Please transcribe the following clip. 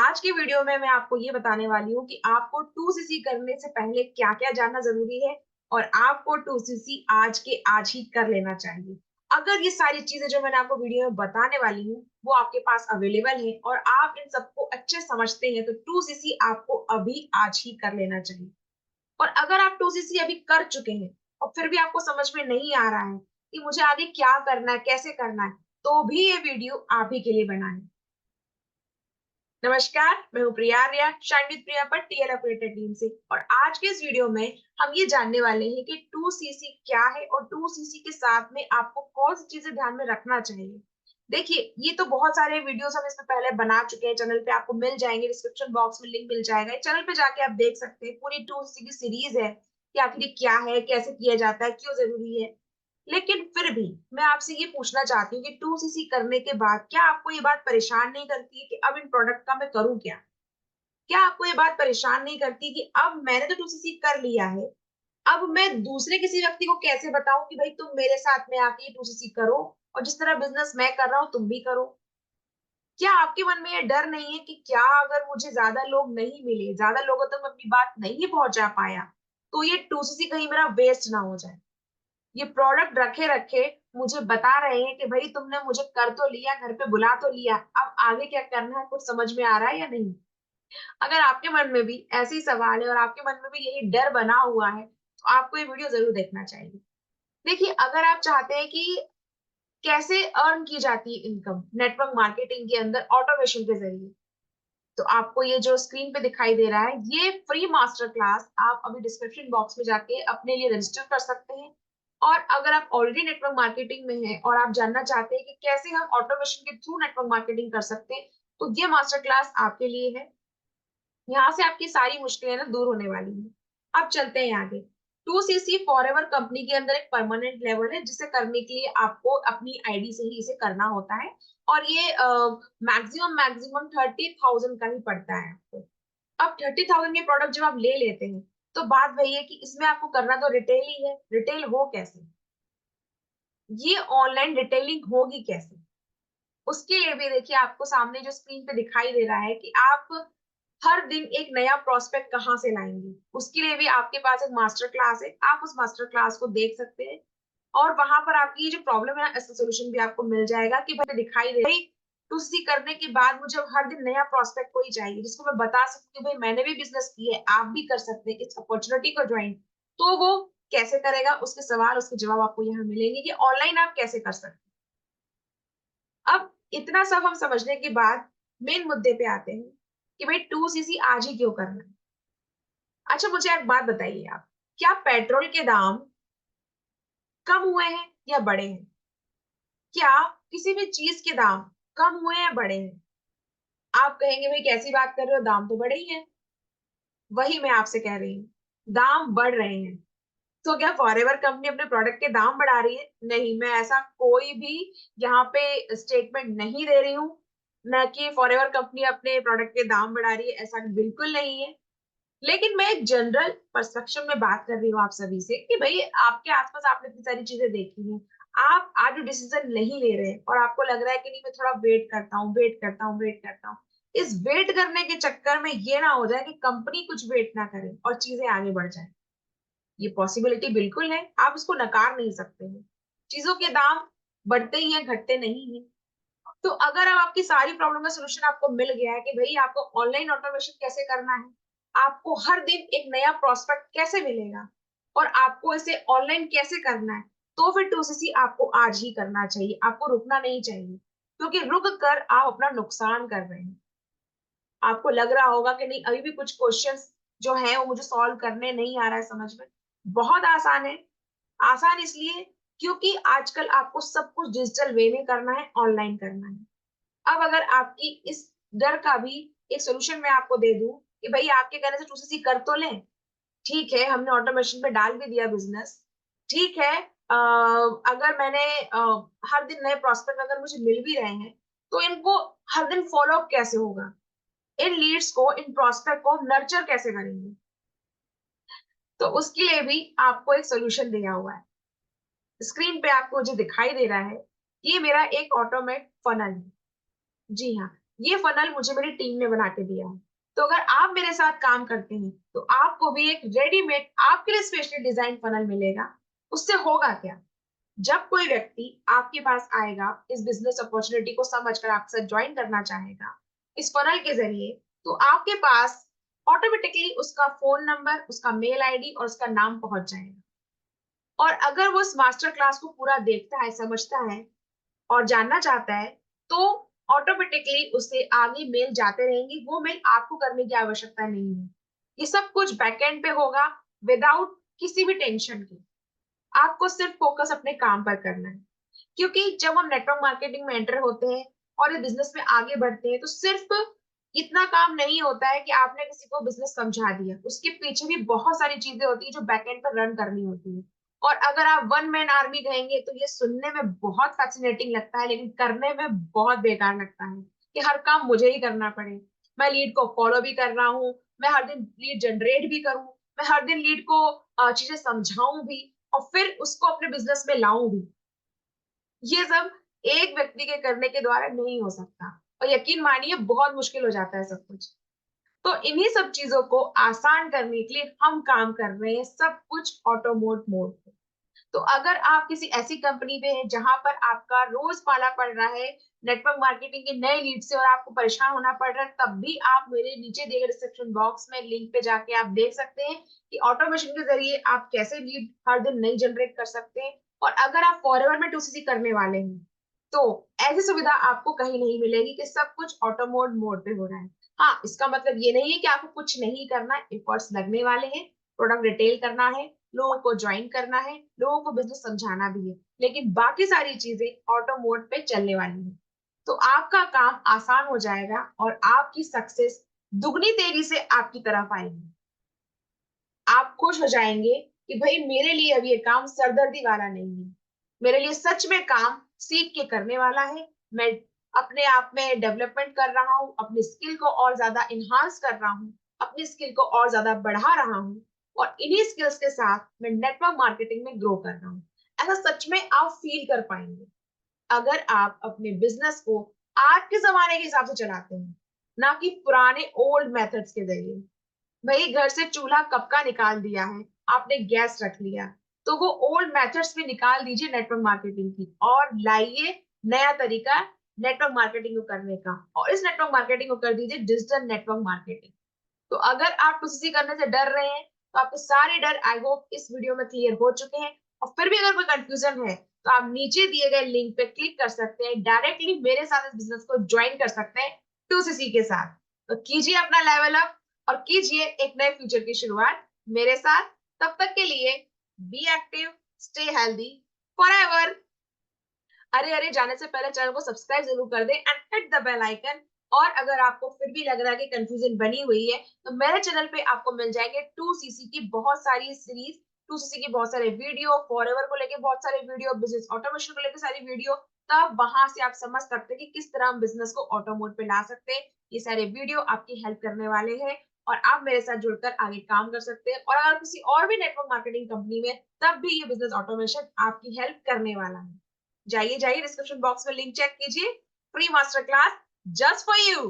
आज की वीडियो में मैं आपको ये बताने वाली हूँ कि आपको 2cc करने से पहले क्या-क्या जानना ज़रूरी है और आपको 2cc आज के आज ही कर लेना चाहिए। अगर ये सारी चीज़ें जो मैंने आपको वीडियो में बताने वाली हूँ, वो आपके पास अवेलेबल है और आप इन सबको अच्छे समझते हैं, तो 2cc आपको अभी आज ही कर लेना चाहिए। और अगर आप 2cc अभी कर चुके हैं और फिर भी आपको समझ में नहीं आ रहा है कि मुझे आगे क्या करना है, कैसे करना है, तो भी ये वीडियो आप ही के लिए बना है। नमस्कार, मैं हूँ प्रिया आर्या, शाइन विद प्रिया पर टीएल अपडेटेड टीम से। और आज के इस वीडियो में हम ये जानने वाले हैं कि 2cc क्या है और 2cc के साथ में आपको कौन सी चीजें ध्यान में रखना चाहिए। देखिए, ये तो बहुत सारे वीडियोस हम इसमें पहले बना चुके हैं, चैनल पे आपको मिल जाएंगे, डिस्क्रिप्शन बॉक्स में लिंक मिल जाएगा, चैनल पे जाके आप देख सकते हैं। पूरी 2cc की सीरीज है कि आखिर ये क्या है, कैसे किया जाता है, क्यों जरूरी है। लेकिन फिर भी मैं आपसे ये पूछना चाहती हूँ कि 2cc करने के बाद क्या आपको ये बात परेशान नहीं करती है कि अब इन प्रोडक्ट का मैं करूँ क्या? क्या आपको ये बात परेशान नहीं करती कि अब मैंने तो 2cc कर लिया है, अब मैं दूसरे किसी व्यक्ति को कैसे बताऊँ कि भाई तुम मेरे साथ में आके ये 2cc करो और जिस तरह बिज़नेस मैं कर रहा हूँ तुम भी करो? क्या आपके मन में ये डर नहीं है कि क्या अगर मुझे ज़्यादा लोग नहीं मिले, ज़्यादा लोगों तक मैं अपनी बात नहीं पहुँचा पाया, तो ये 2cc कहीं मेरा वेस्ट ना हो जाए? ये प्रोडक्ट रखे-रखे मुझे बता रहे हैं कि भई तुमने मुझे कर तो लिया, घर पे बुला तो लिया, अब आगे क्या करना है कुछ समझ में आ रहा है या नहीं? अगर आपके मन में भी ऐसे ही सवाल है और आपके मन में भी यही डर बना हुआ है, तो आपको ये वीडियो ज़रूर देखना चाहिए। देखिए, अगर आप चाहते हैं कि कैसे अर्न की जाती है इनकम नेटवर्क मार्केटिंग के अंदर ऑटोमेशन के ज़रिए, तो आपको ये जो स्क्रीन पे दिखाई दे रहा है, ये फ्री मास्टर क्लास आप अभी डिस्क्रिप्शन बॉक्स में जाके अपने लिए रजिस्टर कर सकते हैं। और अगर आप ऑलरेडी नेटवर्क मार्केटिंग में हैं और आप जानना चाहते हैं कि कैसे हम ऑटोमेशन के थ्रू नेटवर्क मार्केटिंग कर सकते हैं, तो ये मास्टर क्लास आपके लिए है। यहाँ से आपकी सारी मुश्किलें ना दूर होने वाली हैं। अब चलते हैं आगे। 2cc फॉरएवर कंपनी के अंदर एक परमानेंट लेवल है, जिसे करने के लिए आपको अपनी आईडी से ही इसे करना होता है और ये मैक्सिमम 30,000 का ही पड़ता है आपको। अब 30,000 के प्रोडक्ट जब आप ले लेते हैं, तो बात वही है कि इसमें आपको करना तो रिटेल ही है। रिटेल हो कैसे? ये ऑनलाइन रिटेलिंग होगी कैसे? उसके लिए भी देखिए आपको सामने जो स्क्रीन पे दिखाई दे रहा है कि आप हर दिन एक नया प्रोस्पेक्ट कहाँ से लाएँगे? उसके लिए भी आपके पास एक मास्टर क्लास है, आप उस मास्टर क्लास को देख सकते हैं और वहाँ पर आपकी ये जो प्रॉब्लम है ना, इसका सॉल्यूशन भी आपको मिल जाएगा कि भाई दिखाई दे भई 2C करने के बाद मुझे हर दिन नया प्रोस्पेक्ट कोई चाहिए, जिसको मैं बता सकूँ कि भाई मैंने भी बिज़नेस किया है, आप भी कर सकते हैं इस अपॉर्च्युनिटी को जॉइन। तो वो कैसे करेगा? उसके सवाल, उसके जवाब आपको यहाँ मिलेंगे कि ऑनलाइन आप कैसे कर सकते हैं। अब इतना सब हम समझने के बाद मेन मुद्दे पे आते हैं कि भाई 2cc आज ही क्यों करना है? अच्छा मुझे एक बात बताइए आप, क्या पेट्रोल के दाम कम हुए हैं या बढ़े हैं? क्या किसी भी चीज़ के दाम कम हुए हैं या बढ़े हैं? आप कहेंगे भाई कैसी बात कर रहे हो, दाम तो बढ़े ही हैं। वही मैं आपसे कह रही हूँ, दाम बढ़ रहे हैं। तो क्या फॉरएवर कंपनी अपने प्रोडक्ट के दाम बढ़ा रही है? नहीं, मैं ऐसा कोई भी यहाँ पे स्टेटमेंट नहीं दे रही हूँ, ना कि फॉरएवर कंपनी अपने प्रोडक्ट के दाम बढ़ा रही है, ऐसा बिल्कुल नहीं है। लेकिन मैं एक जनरल पर्सपेक्शन में बात कर रही हूँ आप सभी से कि भई आपके आस-पास आपने इतनी सारी चीज़ें देखी हैं। आप आज जो डिसीज़न नहीं ले रहे हैं और आपको लग रहा है कि नहीं मैं थोड़ा वेट करता हूँ, वेट करता हूँ, वेट करता हूँ। इस वेट करने के चक्कर में ये ना हो जाए कि कंपनी कुछ वेट ना करे और चीज़ें आगे बढ़ जाएँ। ये पॉसिबिलिटी बिल्कुल है, आप इसको नकार नहीं सकते हैं। चीज़ों के दाम बढ़ते ही हैं, घटते नहीं हैं। तो अगर अब आपकी सारी प्रॉब्लम का सॉल्यूशन आपको मिल गया है कि भई आपको ऑनलाइन ऑटोमेशन कैसे करना है, आपको हर दिन एक नया प्रॉस्पेक्ट कैसे मिलेगा और आपको इसे ऑनलाइन कैसे करना है, तो फिर 2cc आपको आज ही करना चाहिए, आपको रुकना नहीं चाहिए। क्योंकि रुक कर आप अपना नुकसान कर रहे हैं। आपको लग रहा होगा कि नहीं अभी भी कुछ क्वेश्चंस जो हैं वो मुझे सॉल्व करने नहीं आ रहा है समझ में। बहुत आसान है। आसान इसलिए क्योंकि आजकल आपको सब कुछ डिजिटल वे में करना है, ऑनलाइन करना है। अब अगर आपकी इस डर का भी एक सॉल्यूशन मैं आपको दे दूँ कि भई आपके कहने से 2cc कर तो लें। ठीक है, हमने ऑटोमेशन पे डाल भी दिया बिज़नेस। ठीक है अगर मैंने हर दिन नए प्रॉस्पेक्ट अगर मुझे मिल भी रहे हैं, तो इनको हर दिन फ़ॉलो अप कैसे होगा? इन लीड्स को, इन प्रॉस्पेक्ट को नर्चर कैसे करेंगे? तो उसके लिए भी आपको एक सॉल्यूशन दिया हुआ है। स्क्रीन पे आपको जो दिखाई दे रहा है, ये मेरा एक ऑटोमेट फनल है। जी हाँ, ये फनल मुझे मेरी टीम ने बना के दिया है। तो अगर आप मेरे साथ काम करते हैं तो आपको भी एक रेडीमेड आपके लिए स्पेशली डिजाइन फनल मिलेगा। उससे होगा क्या, जब कोई व्यक्ति आपके पास आएगा, इस बिजनेस अपॉर्चुनिटी को समझकर आपके साथ ज्वाइन करना चाहेगा इस फनल के जरिए, तो आपके पास ऑटोमेटिकली उसका फोन नंबर, उसका मेल आईडी और उसका नाम पहुंच जाएगा। और अगर वो इस मास्टर क्लास को पूरा देखता है, समझता है और जानना चाहता है, तो ऑटोमेटिकली उसे आगे मेल जाते रहेंगी। वो मेल आपको करने की आवश्यकता नहीं है। ये सब कुछ बैकएंड पे होगा, विदाउट किसी भी टेंशन के। आपको सिर्फ फोकस अपने काम पर करना है। क्योंकि जब हम नेटवर्क मार्केटिंग में एंटर होते हैं और इस बिजनेस में आगे बढ़ते हैं, तो सिर्फ इतना काम नहीं होता है कि आपने किसी को बिजनेस समझा दिया। उसके पीछे भी बहुत सारी चीजें होती है जो बैकएंड पर रन करनी होती है। और अगर आप वन मैन आर्मी कहेंगे तो ये सुनने में बहुत फैसिनेटिंग लगता है, लेकिन करने में बहुत बेकार लगता है कि हर काम मुझे ही करना पड़े। मैं लीड को फॉलो भी कर रहा हूँ, मैं हर दिन लीड जनरेट भी करूँ, मैं हर दिन लीड को चीजें समझाऊं भी और फिर उसको अपने बिजनेस में लाऊं भी। ये सब एक व्यक्ति के करने के द्वारा नहीं हो सकता, और यकीन मानिए बहुत मुश्किल हो जाता है सब कुछ। तो इन्हीं सब चीजों को आसान करने के लिए हम काम कर रहे हैं, सब कुछ ऑटोमोट मोड पे। तो अगर आप किसी ऐसी कंपनी में हैं जहां पर आपका रोज पाला पड़ रहा है नेटवर्क मार्केटिंग के नए लीड से और आपको परेशान होना पड़ रहा है, तब भी आप मेरे नीचे दिए गए डिस्क्रिप्शन बॉक्स में लिंक पे जाके आप देख सकते हैं कि ऑटोमेशन के जरिए आप कैसे लीड हर दिन नई जनरेट कर सकते हैं। और अगर आप फॉरएवर में टूसीसी करने वाले हैं, तो ऐसी सुविधा आपको कहीं नहीं मिलेगी कि सब कुछ ऑटोमोड मोड पे हो रहा है। हाँ, इसका मतलब ये नहीं है कि आपको कुछ नहीं करना, एफर्ट्स लगने वाले हैं। प्रोडक्ट रिटेल करना है, लोगों को ज्वाइन करना है, लोगों को बिजनेस समझाना भी है, लेकिन बाकी सारी चीजें ऑटो मोड पे चलने वाली है। तो आपका काम आसान हो जाएगा और आपकी सक्सेस दुगनी तेजी से आपकी तरफ आएगी। आप खुश हो जाएंगे कि भाई मेरे लिए अब ये काम सरदर्दी वाला नहीं है, मेरे लिए सच में काम सीख के करने वाला है। मैं अपने आप में डेवलपमेंट कर रहा हूँ, अपनी स्किल को और ज्यादा इन्हांस कर रहा हूँ, अपनी स्किल को और ज्यादा बढ़ा रहा हूँ, और इन्हीं स्किल्स के साथ मैं नेटवर्क मार्केटिंग में ग्रो कर रहा हूँ। ऐसा सच में आप फील कर पाएंगे अगर आप अपने बिजनेस को आज के जमाने के हिसाब से चलाते हैं, ना कि पुराने ओल्ड मेथड्स के जरिए। भाई घर से चूल्हा कब का निकाल दिया है, आपने गैस रख लिया, तो वो ओल्ड मेथड्स भी निकाल दीजिए नेटवर्क मार्केटिंग की और लाइए नया तरीका नेटवर्क मार्केटिंग को करने का, और इस नेटवर्क मार्केटिंग को कर दीजिए डिजिटल नेटवर्क मार्केटिंग। तो अगर आप किसी करने से डर रहे हैं, तो आपके सारे डर आई होप इस वीडियो में क्लियर हो चुके हैं। और फिर भी अगर कोई कंफ्यूजन है, तो आप नीचे दिए गए लिंक पे क्लिक कर सकते हैं, डायरेक्टली मेरे साथ इस बिजनेस को ज्वाइन कर सकते हैं 2CC के साथ। तो कीजिए अपना लेवल अप और कीजिए एक नए फ्यूचर की शुरुआत मेरे साथ। तब तक के लिए be active, stay healthy forever. अरे अरे, जाने से पहले चैनल को सब्सक्राइब जरूर कर दें and hit the bell icon. और अगर आपको फिर भी लग रहा है कि कंफ्यूजन बनी हुई है, तो मेरे चैनल पे आपको मिल जाएंगे 2CC की बहुत सारी सीरीज, 2CC के बहुत सारे वीडियो, फॉरएवर को लेके बहुत सारे वीडियो, बिजनेस ऑटोमेशन को लेके सारी वीडियो। तब वहां से आप समझ सकते हैं कि किस तरह हम बिजनेस को ऑटो मोड पे ला सकते हैं। ये सारे वीडियो आपकी हेल्प करने वाले हैं और आप मेरे साथ जुड़कर आगे काम कर सकते हैं। और अगर किसी और भी नेटवर्क मार्केटिंग कंपनी में, तब भी ये बिजनेस ऑटोमेशन आपकी हेल्प करने वाला है। जाइए जाइए डिस्क्रिप्शन बॉक्स में लिंक चेक कीजिए, free master class just for you.